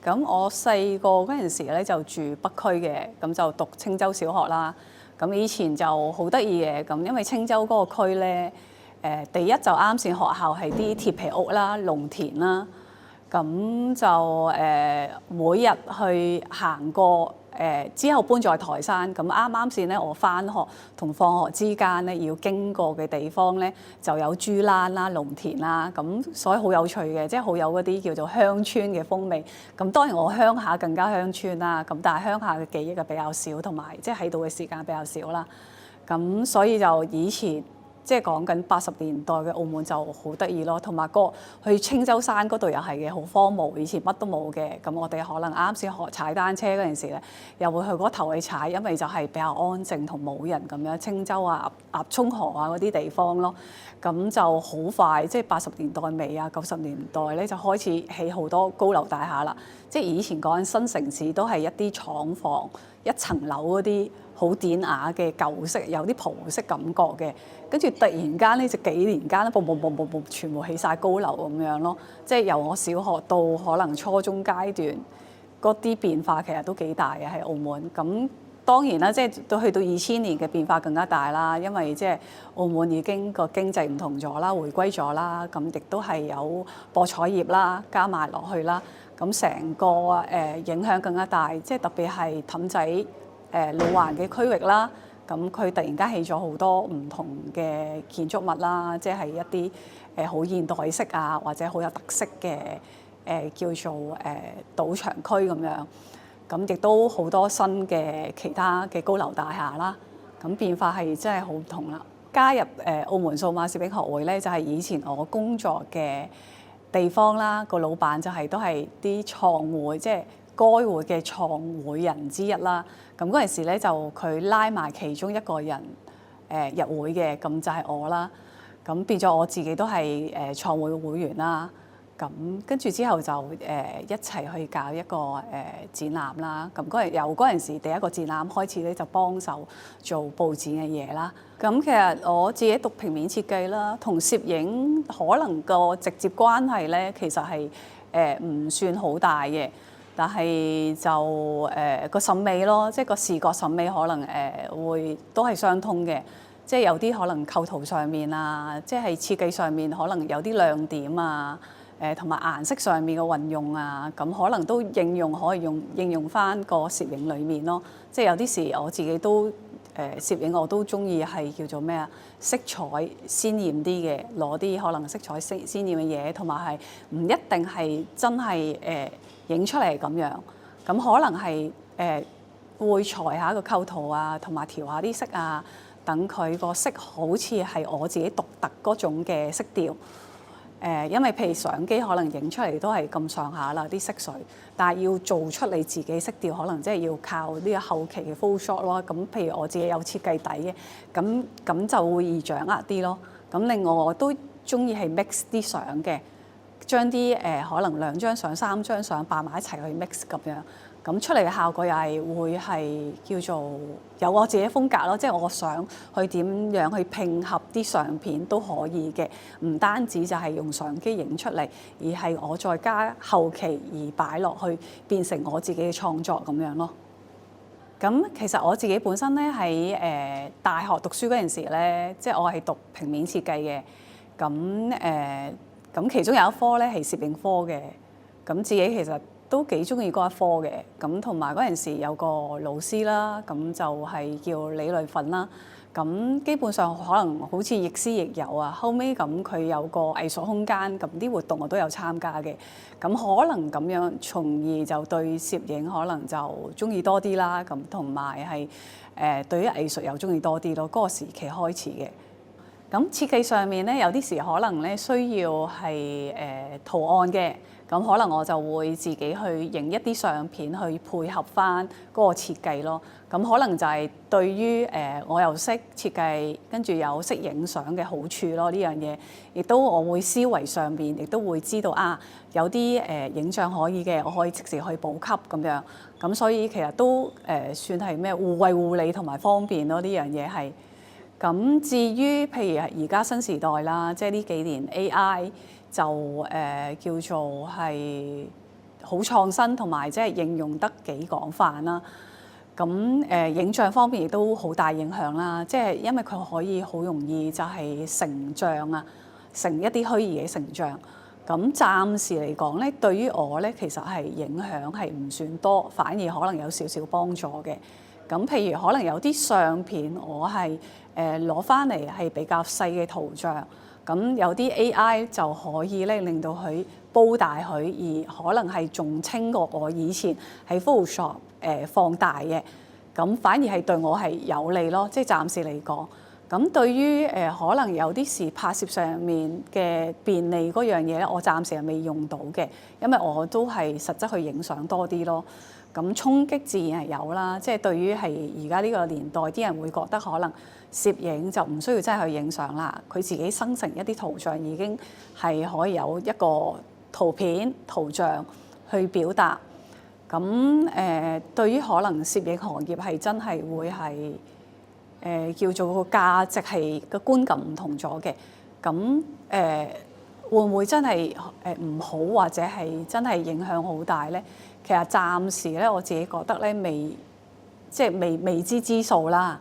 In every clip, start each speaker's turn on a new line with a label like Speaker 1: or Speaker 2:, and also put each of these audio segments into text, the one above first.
Speaker 1: 咁我細個嗰陣時咧就住北區嘅，咁就讀青州小學啦。咁以前就好得意嘅，咁因為青州嗰個區咧，第一就啱先學校係啲鐵皮屋啦、農田啦，咁就每日去行過。之後搬在台山，咁啱啱先咧，我返學同放學之間咧要經過嘅地方咧，就有豬欄啦、農田啦，咁所以好有趣嘅，即係好有嗰啲叫做鄉村嘅風味。咁當然我鄉下更加鄉村啦，咁但係鄉下嘅記憶就比較少，同埋即係喺度嘅時間比較少啦。咁所以就以前。即係講緊80年代嘅澳門就好得意咯，同埋去青洲山嗰度又係嘅，好荒蕪，以前乜都冇嘅。咁我哋可能啱先學踩單車嗰陣時咧，又會去嗰頭去踩，因為就係比較安靜同冇人咁樣。青洲啊、鴨涌河啊嗰啲地方咯，咁就好快，即係80年代尾啊、90年代咧就開始起好多高樓大廈啦。即係以前講緊新城市都係一啲廠房、一層樓嗰啲。好典雅嘅舊式，有啲葡式感覺嘅，跟住突然間呢，就幾年間咧，嘣，全部起晒高樓咁樣咯。即係由我小學到可能初中階段，嗰啲變化其實都幾大嘅喺澳門。咁當然啦，即係到去到2000年嘅變化更加大啦，因為即係澳門已經個經濟唔同咗啦，回歸咗啦，咁亦都係有博彩業啦，加埋落去啦，咁成個影響更加大，即係特別係氹仔。路環嘅區域啦，咁佢突然間起咗好多唔同嘅建築物啦，即係一啲好現代式啊，或者好有特色嘅叫做賭場區咁樣，咁亦都好多新嘅其他嘅高樓大廈啦，咁變化係真係好唔同啦。加入澳門數碼攝影學會咧，就係以前我工作嘅地方啦，個老闆就都係啲創會，即係該會嘅創會人之一啦。咁嗰陣時咧，就佢拉埋其中一個人入會嘅，咁就係我啦。咁變咗我自己都係創會嘅會員啦。咁跟住之後就一齊去搞一個展覽啦。咁由嗰陣時第一個展覽開始咧，就幫手做佈展嘅嘢啦。咁其實我自己讀平面設計啦，同攝影可能個直接關係咧，其實係唔算好大嘅。但係就個審美咯，即係個視覺審美可能會都係相通嘅，即係有啲可能構圖上面啊，即係設計上面可能有啲亮點啊，同埋顏色上面嘅運用啊，咁可能都可以應用翻個攝影裡面咯。即係有啲時我自己都攝影我都中意係叫做咩啊，色彩鮮豔啲嘅，攞啲可能色彩鮮豔嘅嘢，同埋係唔一定係真係影出嚟咁樣，咁可能係會裁下個構圖啊，同埋調下啲色啊，等佢個色好似係我自己獨特嗰種嘅色調。因為譬如相機可能影出嚟都係咁上下啦啲色水，但係要做出你自己色調，可能即係要靠呢個後期嘅 Photoshop 咯。咁譬如我自己有設計底嘅，咁就會易掌握啲咯。咁另外我都中意係 mix 啲相嘅。將啲可能2張相、3張相擺埋一齊去 mix 咁樣，咁出嚟嘅效果又係會係叫做有我自己風格咯，即係我想去點樣去拼合啲相片都可以嘅，唔單止就係用相機影出嚟，而係我再加後期而擺落去變成我自己嘅創作咁樣咯。咁其實我自己本身咧喺大學讀書嗰陣時咧，即係我係讀平面設計嘅，咁其中有一科咧係攝影科嘅，咁自己其實都幾中意嗰一科嘅，咁同埋嗰陣時有個老師啦，咁就係叫李雷奮啦，咁基本上可能好似亦師亦友啊，後尾咁佢有個藝術空間，咁啲活動我都有參加嘅，咁可能咁樣從而就對攝影可能就中意多啲啦，咁同埋係對於藝術又中意多啲咯，嗰個時期開始嘅。咁設計上面咧，有啲時可能咧需要係圖案嘅，咁可能我就會自己去影一啲相片去配合翻嗰個設計咯。咁可能就係對於我又識設計，跟住又識影相嘅好處咯。呢樣嘢亦都我會思維上邊亦都會知道啊，有啲影相可以嘅，我可以即時去補給咁樣。咁所以其實都算係咩互惠互利同埋方便咯。呢樣嘢係。咁至於譬如而家新時代啦，即係呢幾年 AI 就叫做係好創新，同埋即係應用得幾廣泛啦。咁影像方面亦都好大影響啦，即係因為佢可以好容易就係成像啊，成一啲虛擬嘅成像。咁暫時嚟講咧，對於我咧其實係影響係唔算多，反而可能有少少幫助嘅。咁譬如可能有啲相片，我係攞翻嚟係比較細嘅圖像，咁有啲 AI 就可以咧令到佢煲大佢，而可能係仲清過我以前喺 Photoshop 放大嘅。咁反而係對我係有利咯，即係暫時嚟講。咁對於可能有啲事拍攝上面嘅便利嗰樣嘢咧，我暫時係未用到嘅，因為我都係實質去影相多啲咯。咁衝擊自然係有啦，即係對於係而家呢個年代啲人會覺得可能攝影就唔需要真係去影相啦，佢自己生成一啲圖像已經係可以有一個圖片圖像去表達。咁對於可能攝影行業係真係會係叫做個價值係個觀感唔同咗嘅。咁會唔會真係唔好，或者係真係影響好大咧？其實暫時咧我自己覺得咧未知之數啦。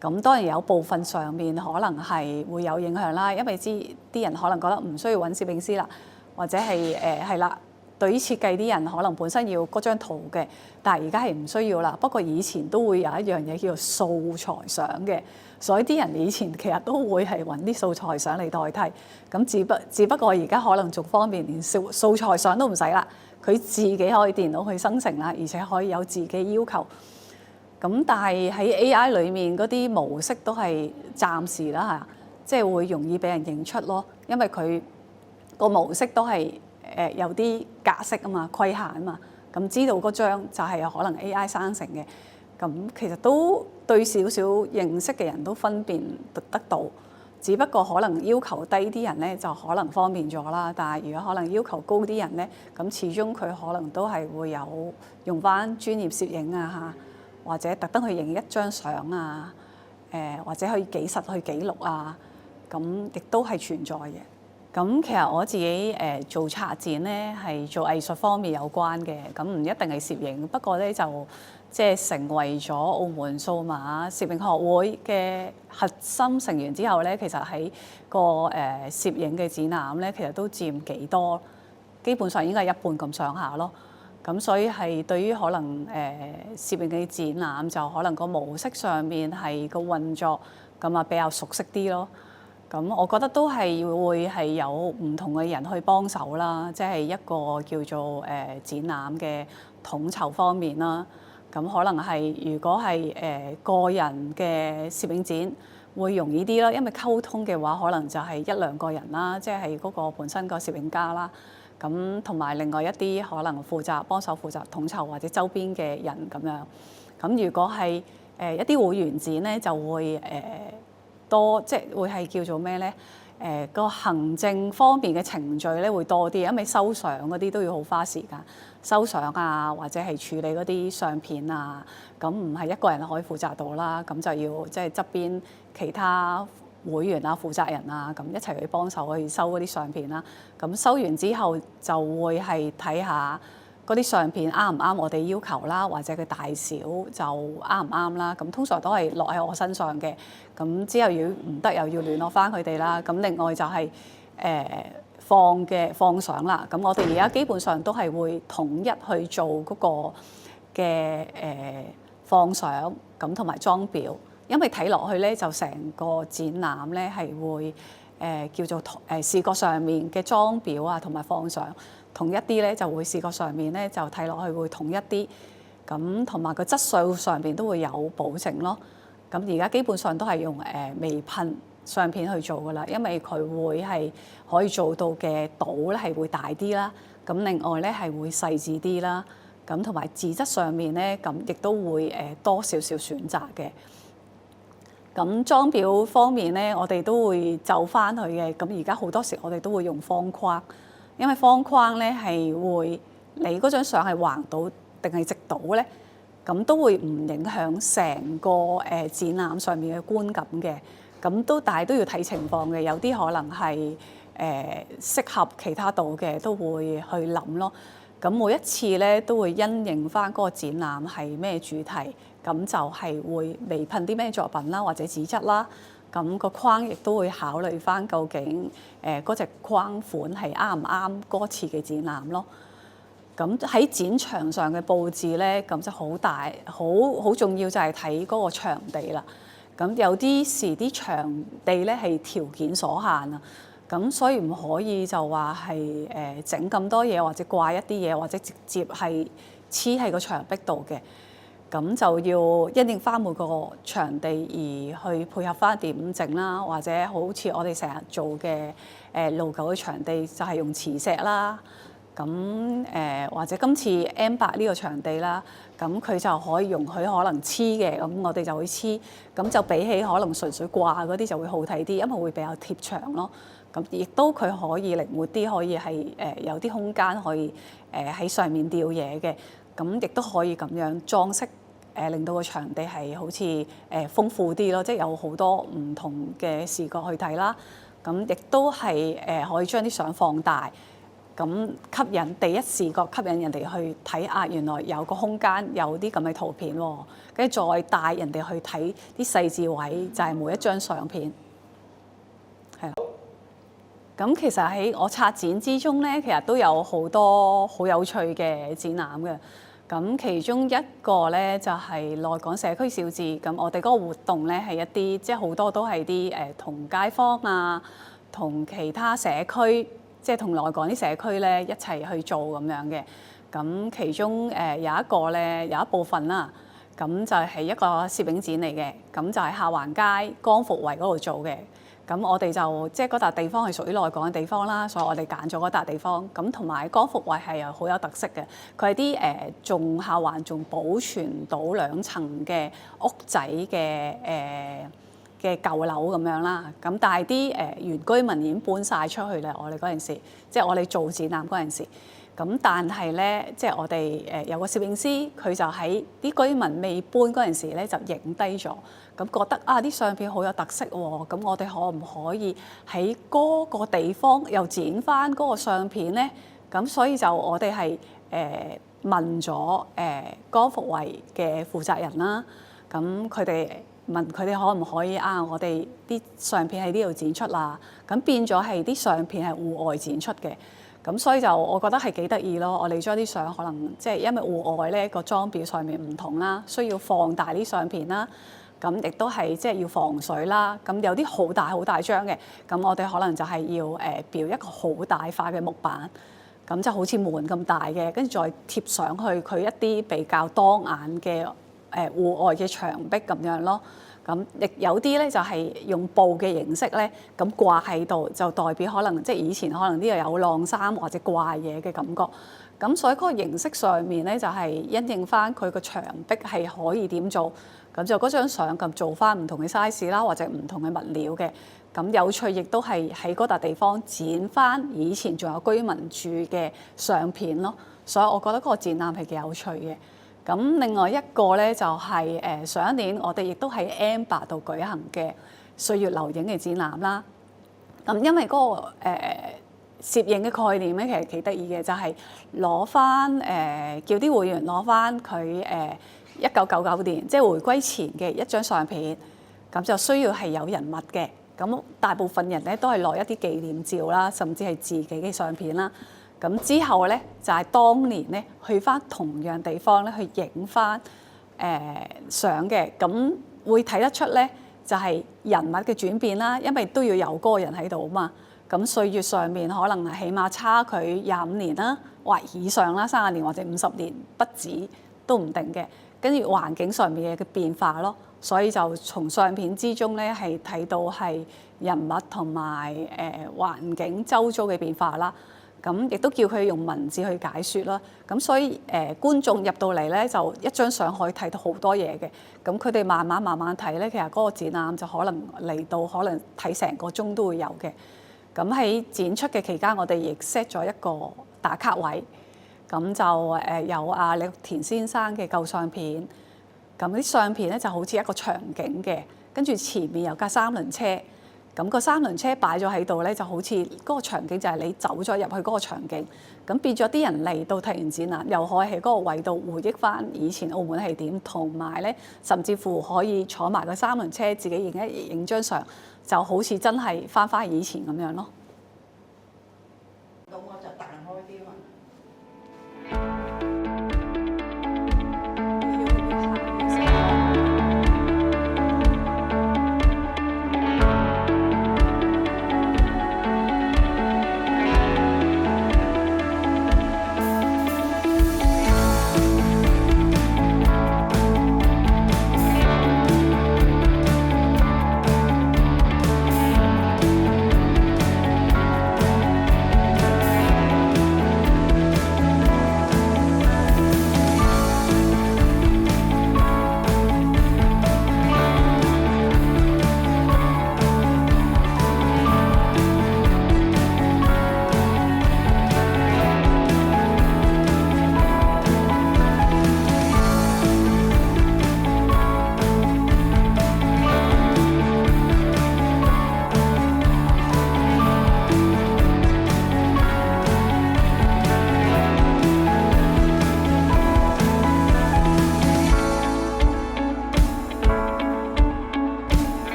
Speaker 1: 咁當然有部分上面可能係會有影響啦，因為啲人可能覺得唔需要揾攝影師啦，或者係係啦。對於設計啲人可能本身要嗰張圖嘅，但係而家係唔需要啦。不過以前都會有一樣嘢叫做素材相嘅，所以啲人以前其實都會係揾啲素材相嚟代替。咁只不過而家可能仲方便，連素材相都唔使啦，佢自己可以電腦去生成啦，而且可以有自己要求。咁但係喺 AI 裡面嗰啲模式都係暫時啦嚇，即係會容易俾人認出咯，因為佢個模式都係有啲格式啊嘛，規限啊嘛，咁知道嗰張就係可能 AI 生成嘅，咁其實都對少少認識嘅人都分辨得到，只不過可能要求低啲人咧就可能方便咗啦，但係如果可能要求高啲人咧，咁始終佢可能都係會有用返專業攝影啊嚇，或者特登去影一張相啊，或者去幾實去記錄啊，咁亦都係存在嘅。咁其實我自己做策展咧係做藝術方面有關嘅，咁唔一定係攝影。不過咧就即係成為咗澳門數碼攝影學會嘅核心成員之後咧，其實喺個攝影嘅展覽咧，其實都佔幾多，基本上應該係一半咁上下咯。咁所以係對於可能攝影嘅展覽，就可能個模式上面係個運作咁啊比較熟悉啲咯。咁我覺得都係會係有唔同嘅人去幫手啦，即係一個叫做展覽嘅統籌方面啦。咁可能係如果係個人嘅攝影展會容易啲啦，因為溝通嘅話可能就係一兩個人啦，即係嗰個本身個攝影家啦。咁同埋另外一啲可能幫手負責統籌或者周邊嘅人咁樣。咁如果係一啲會員展咧，就會多即係會係叫做咩咧？個行政方面嘅程序咧會多啲，因為收相嗰啲都要好花時間，收相啊或者係處理嗰啲相片啊，咁唔係一個人可以負責到啦，咁就要即係側邊其他會員啊、負責人啊咁一齊去幫手去收嗰啲相片啦。咁收完之後就會係睇下嗰啲相片啱唔啱我哋要求啦，或者佢大小就啱唔啱啦。咁通常都係落喺我身上嘅。咁之後如果唔得又要聯絡返佢哋啦。咁另外就係放相啦。咁我哋而家基本上都係會統一去做嗰個嘅放相咁同埋裝裱，因為睇落去咧就成個展覽咧係會叫做視覺上面嘅裝裱啊同埋放相同一啲咧，就會視覺上面咧就睇落去會統一啲，咁同埋個質素上邊都會有保證咯。咁而家基本上都係用微噴相片去做噶啦，因為佢會係可以做到嘅度咧係會大啲啦。咁另外咧係會細緻啲啦。咁同埋紙質上面咧，咁亦都會多少少選擇嘅。咁裝裱方面咧，我哋都會就翻去嘅。咁而家好多時我哋都會用方框，因為方框咧係會你嗰張相係橫到定係直倒咧，咁都會唔影響成個展覽上面嘅觀感嘅。咁但係都要睇情況嘅，有啲可能係適合其他度嘅都會去諗咯。咁每一次咧都會因應翻嗰個展覽係咩主題，咁就係會微噴啲咩作品啦，或者紙質啦。咁個框亦都會考慮翻究竟嗰隻框款係啱唔啱嗰次嘅展覽咯。咁喺展場上嘅佈置咧，咁就好大，好重要就係睇嗰個場地啦。咁有啲時啲場地咧係條件所限啊。咁所以唔可以就話係整咁多嘢，或者掛一啲嘢，或者直接係黐喺個牆壁度嘅。咁就要因應翻每個場地而去配合翻點整啦，或者好似我哋成日做嘅路舊嘅場地就係用磁石啦。咁或者今次 M8呢個場地啦，咁佢就可以容許可能黐嘅，咁我哋就會黐。咁就比起可能純粹掛嗰啲就會好睇啲，因為會比較貼牆咯。咁亦都佢可以靈活啲，可以係有啲空間可以喺上面吊嘢嘅，咁亦都可以咁樣裝飾令到個場地係好似豐富啲咯，即係有好多唔同嘅視覺去睇啦。咁亦都係可以將啲相放大，咁吸引第一視覺吸引人哋去睇啊！原來有個空間有啲咁嘅圖片喎，跟住再帶人哋去睇啲細緻位，就係每一張相片係啦。咁其實喺我策展之中咧，其實都有好多好有趣嘅展覽嘅。咁其中一個咧就係內港社區小誌。咁我哋嗰個活動咧係一啲即係好多都係啲同街坊啊，同其他社區即係同內港啲社區咧一齊去做咁樣嘅。咁其中有一個咧有一部分啦，咁就係一個攝影展嚟嘅。咁就係下環街光復圍嗰度做嘅。咁我哋就即係嗰笪地方係屬於內港嘅地方啦，所以我哋揀咗嗰笪地方。咁同埋光復圍係又好有特色嘅，佢係啲仲下環仲保存到2層嘅屋仔嘅舊樓咁樣啦。咁但係啲原居民已經搬晒出去啦。我哋嗰陣時，即係我哋做展覽嗰陣時。咁但係咧，即係我哋有個攝影師，佢就喺啲居民未搬嗰陣時咧，就影低咗。咁覺得啊，啲相片好有特色喎。咁我哋可唔可以喺嗰個地方又剪翻嗰個相片咧？咁所以就我哋係問咗光復圍嘅負責人啦。咁佢哋問佢哋可唔可以我哋啲相片喺呢度展出啦？咁變咗係啲相片係戶外展出嘅。咁所以就我覺得係幾得意咯。我哋將啲相可能即係因為戶外咧個裝裱上面唔同啦，需要放大啲相片啦。咁亦都係即係要防水啦。咁有啲好大好大張嘅，咁我哋可能就係要裱一個好大塊嘅木板，咁就好似門咁大嘅，跟住再貼上去佢一啲比較當眼嘅戶外嘅牆壁咁樣咯。咁亦有啲咧就係用布嘅形式咧，咁掛喺度就代表可能即係以前可能呢度有晾衫或者掛嘢嘅感覺。咁所以嗰個形式上面咧就係因應翻佢個牆壁係可以點做，咁就嗰張相咁做翻唔同嘅 size 啦，或者唔同嘅物料嘅。咁有趣亦都係喺嗰笪地方剪翻以前仲有居民住嘅相片咯。所以我覺得嗰個展覽係幾有趣嘅。咁另外一個咧就係上一年我哋亦都喺 M8度舉行嘅歲月留影嘅展覽啦。咁因為嗰個攝影嘅概念咧，其實幾得意嘅，就係攞翻叫啲會員攞翻佢1999年即係回歸前嘅一張相片，咁就需要係有人物嘅。咁大部分人咧都係攞一啲紀念照啦，甚至係自己嘅相片啦。咁之後咧就係當年咧去翻同樣地方咧去影翻相嘅，咁會睇得出咧就係人物嘅轉變啦，因為都要有嗰個人喺度啊嘛。咁歲月上面可能係起碼差距25年啦，或以上啦，30年或者50年不止都唔定嘅。跟住環境上面嘅變化咯，所以就從相片之中咧係睇到係人物同埋環境周遭嘅變化啦。咁亦都叫佢用文字去解説啦。咁所以觀眾入到嚟咧，就一張相可以睇到好多嘢嘅。咁佢哋慢慢睇咧，其實嗰個展覽就可能嚟到可能睇成個鐘都會有嘅。咁喺展出嘅期間，我哋亦 set 咗一個打卡位。咁就有李玉田先生嘅舊相片。咁啲相片咧就好似一個場景嘅，跟住前面有架3輪車。咁個三輪車擺咗喺度咧，就好似嗰個場景就係你走咗入去嗰個場景，咁變咗啲人嚟到睇完展覽，又可以喺嗰個位度回憶翻以前澳門係點，同埋咧甚至乎可以坐埋個三輪車自己影張相，就好似真係翻以前咁樣咯。